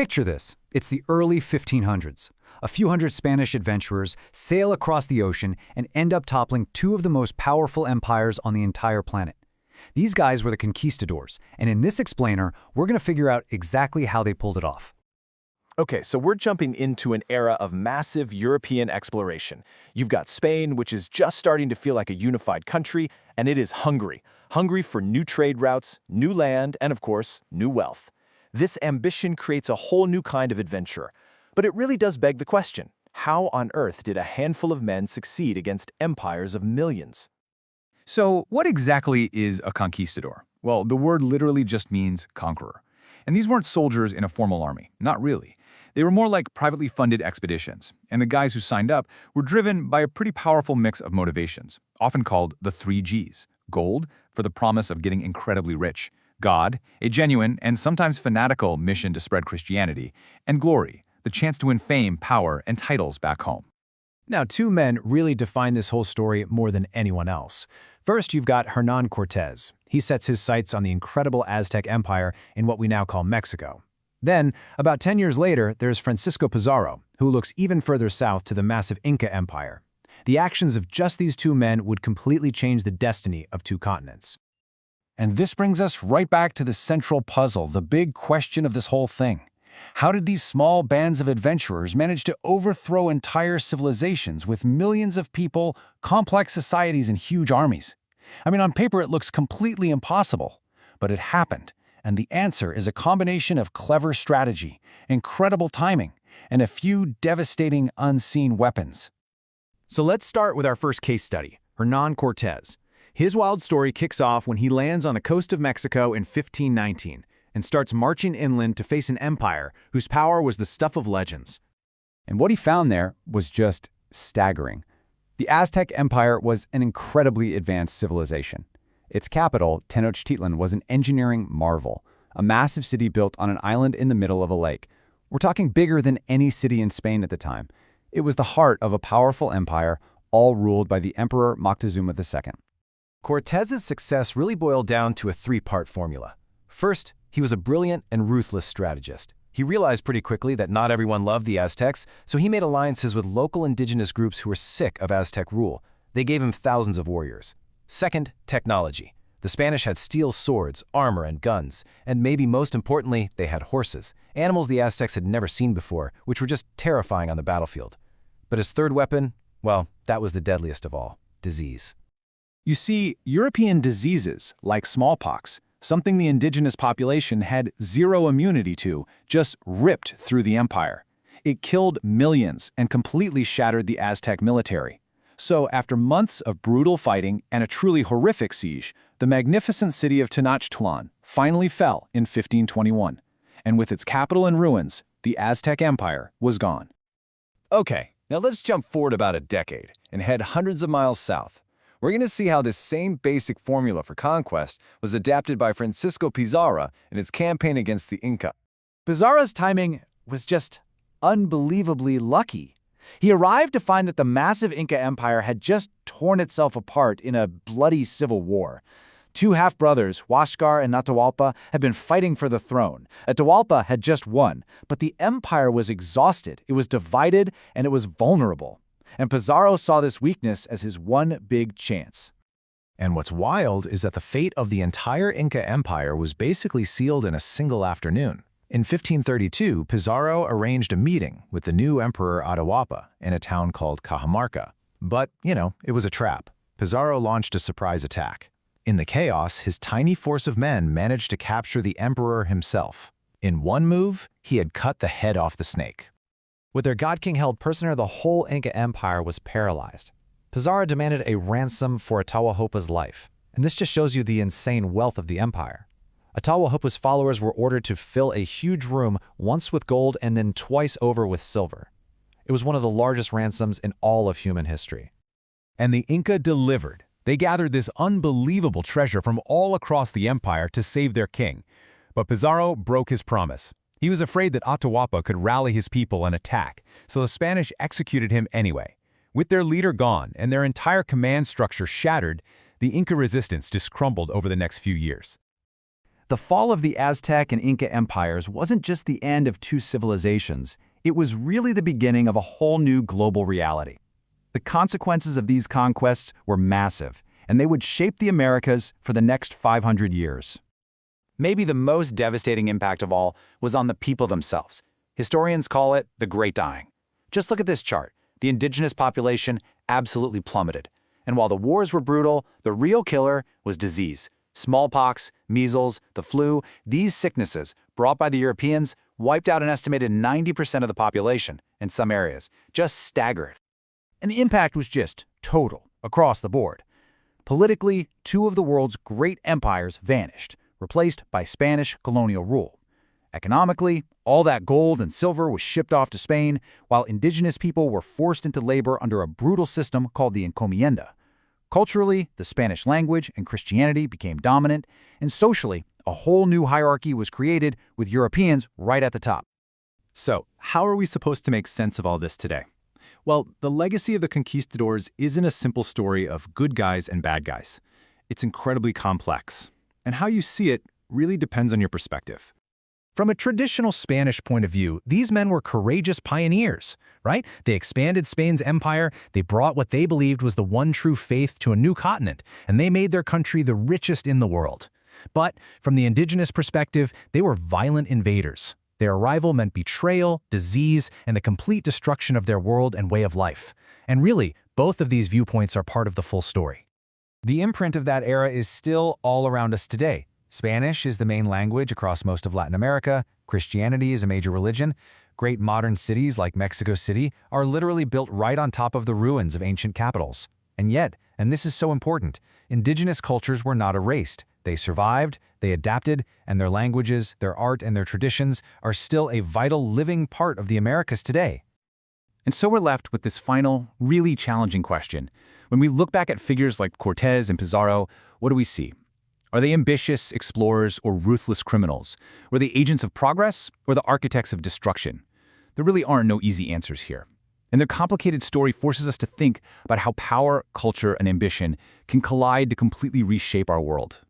Picture this. It's the early 1500s. A few hundred Spanish adventurers sail across the ocean and end up toppling two of the most powerful empires on the entire planet. These guys were the Conquistadors, and in this explainer, we're going to figure out exactly how they pulled it off. Okay, so we're jumping into an era of massive European exploration. You've got Spain, which is just starting to feel like a unified country, and it is hungry. Hungry for new trade routes, new land, and of course, new wealth. This ambition creates a whole new kind of adventurer. But it really does beg the question, how on earth did a handful of men succeed against empires of millions? So what exactly is a conquistador? Well, the word literally just means conqueror. And these weren't soldiers in a formal army, not really. They were more like privately funded expeditions, and the guys who signed up were driven by a pretty powerful mix of motivations, often called the 3 Gs. Gold, for the promise of getting incredibly rich. God, a genuine and sometimes fanatical mission to spread Christianity. And glory, the chance to win fame, power, and titles back home. Now, two men really define this whole story more than anyone else. First, you've got Hernán Cortés. He sets his sights on the incredible Aztec Empire in what we now call Mexico. Then, about 10 years later, there's Francisco Pizarro, who looks even further south to the massive Inca Empire. The actions of just these two men would completely change the destiny of two continents. And this brings us right back to the central puzzle, the big question of this whole thing. How did these small bands of adventurers manage to overthrow entire civilizations with millions of people, complex societies, and huge armies? I mean, on paper it looks completely impossible, but it happened. And the answer is a combination of clever strategy, incredible timing, and a few devastating unseen weapons. So let's start with our first case study, Hernán Cortés. His wild story kicks off when he lands on the coast of Mexico in 1519 and starts marching inland to face an empire whose power was the stuff of legends. And what he found there was just staggering. The Aztec Empire was an incredibly advanced civilization. Its capital, Tenochtitlan, was an engineering marvel, a massive city built on an island in the middle of a lake. We're talking bigger than any city in Spain at the time. It was the heart of a powerful empire, all ruled by the Emperor Moctezuma II. Cortés's success really boiled down to a three-part formula. First, he was a brilliant and ruthless strategist. He realized pretty quickly that not everyone loved the Aztecs, so he made alliances with local indigenous groups who were sick of Aztec rule. They gave him thousands of warriors. Second, technology. The Spanish had steel swords, armor, and guns, and maybe most importantly, they had horses, animals the Aztecs had never seen before, which were just terrifying on the battlefield. But his third weapon, well, that was the deadliest of all, disease. You see, European diseases, like smallpox, something the indigenous population had zero immunity to, just ripped through the empire. It killed millions and completely shattered the Aztec military. So, after months of brutal fighting and a truly horrific siege, the magnificent city of Tenochtitlan finally fell in 1521. And with its capital in ruins, the Aztec Empire was gone. Okay, now let's jump forward about a decade and head hundreds of miles south. We're going to see how this same basic formula for conquest was adapted by Francisco Pizarro in its campaign against the Inca. Pizarro's timing was just unbelievably lucky. He arrived to find that the massive Inca Empire had just torn itself apart in a bloody civil war. Two half-brothers, Huáscar and Atahualpa, had been fighting for the throne. Atahualpa had just won, but the empire was exhausted, it was divided, and it was vulnerable. And Pizarro saw this weakness as his one big chance. And what's wild is that the fate of the entire Inca Empire was basically sealed in a single afternoon. In 1532, Pizarro arranged a meeting with the new Emperor Atahualpa in a town called Cajamarca. But, it was a trap. Pizarro launched a surprise attack. In the chaos, his tiny force of men managed to capture the emperor himself. In one move, he had cut the head off the snake. With their god-king held prisoner, the whole Inca Empire was paralyzed. Pizarro demanded a ransom for Atahualpa's life, and this just shows you the insane wealth of the empire. Atahualpa's followers were ordered to fill a huge room once with gold and then twice over with silver. It was one of the largest ransoms in all of human history. And the Inca delivered. They gathered this unbelievable treasure from all across the empire to save their king. But Pizarro broke his promise. He was afraid that Atahualpa could rally his people and attack, so the Spanish executed him anyway. With their leader gone and their entire command structure shattered, the Inca resistance just crumbled over the next few years. The fall of the Aztec and Inca empires wasn't just the end of two civilizations, it was really the beginning of a whole new global reality. The consequences of these conquests were massive, and they would shape the Americas for the next 500 years. Maybe the most devastating impact of all was on the people themselves. Historians call it the Great Dying. Just look at this chart. The indigenous population absolutely plummeted. And while the wars were brutal, the real killer was disease. Smallpox, measles, the flu, these sicknesses, brought by the Europeans, wiped out an estimated 90% of the population in some areas. Just staggered. And the impact was just total, across the board. Politically, two of the world's great empires vanished, replaced by Spanish colonial rule. Economically, all that gold and silver was shipped off to Spain, while indigenous people were forced into labor under a brutal system called the encomienda. Culturally, the Spanish language and Christianity became dominant, and socially, a whole new hierarchy was created with Europeans right at the top. So, how are we supposed to make sense of all this today? Well, the legacy of the conquistadors isn't a simple story of good guys and bad guys. It's incredibly complex, and how you see it really depends on your perspective. From a traditional Spanish point of view, these men were courageous pioneers, right? They expanded Spain's empire, they brought what they believed was the one true faith to a new continent, and they made their country the richest in the world. But from the indigenous perspective, they were violent invaders. Their arrival meant betrayal, disease, and the complete destruction of their world and way of life. And really, both of these viewpoints are part of the full story. The imprint of that era is still all around us today. Spanish is the main language across most of Latin America. Christianity is a major religion. Great modern cities like Mexico City are literally built right on top of the ruins of ancient capitals. And yet, and this is so important, indigenous cultures were not erased. They survived, they adapted, and their languages, their art, and their traditions are still a vital living part of the Americas today. And so we're left with this final, really challenging question. When we look back at figures like Cortés and Pizarro, what do we see? Are they ambitious explorers or ruthless criminals? Were they agents of progress or the architects of destruction? There really are no easy answers here. And their complicated story forces us to think about how power, culture, and ambition can collide to completely reshape our world.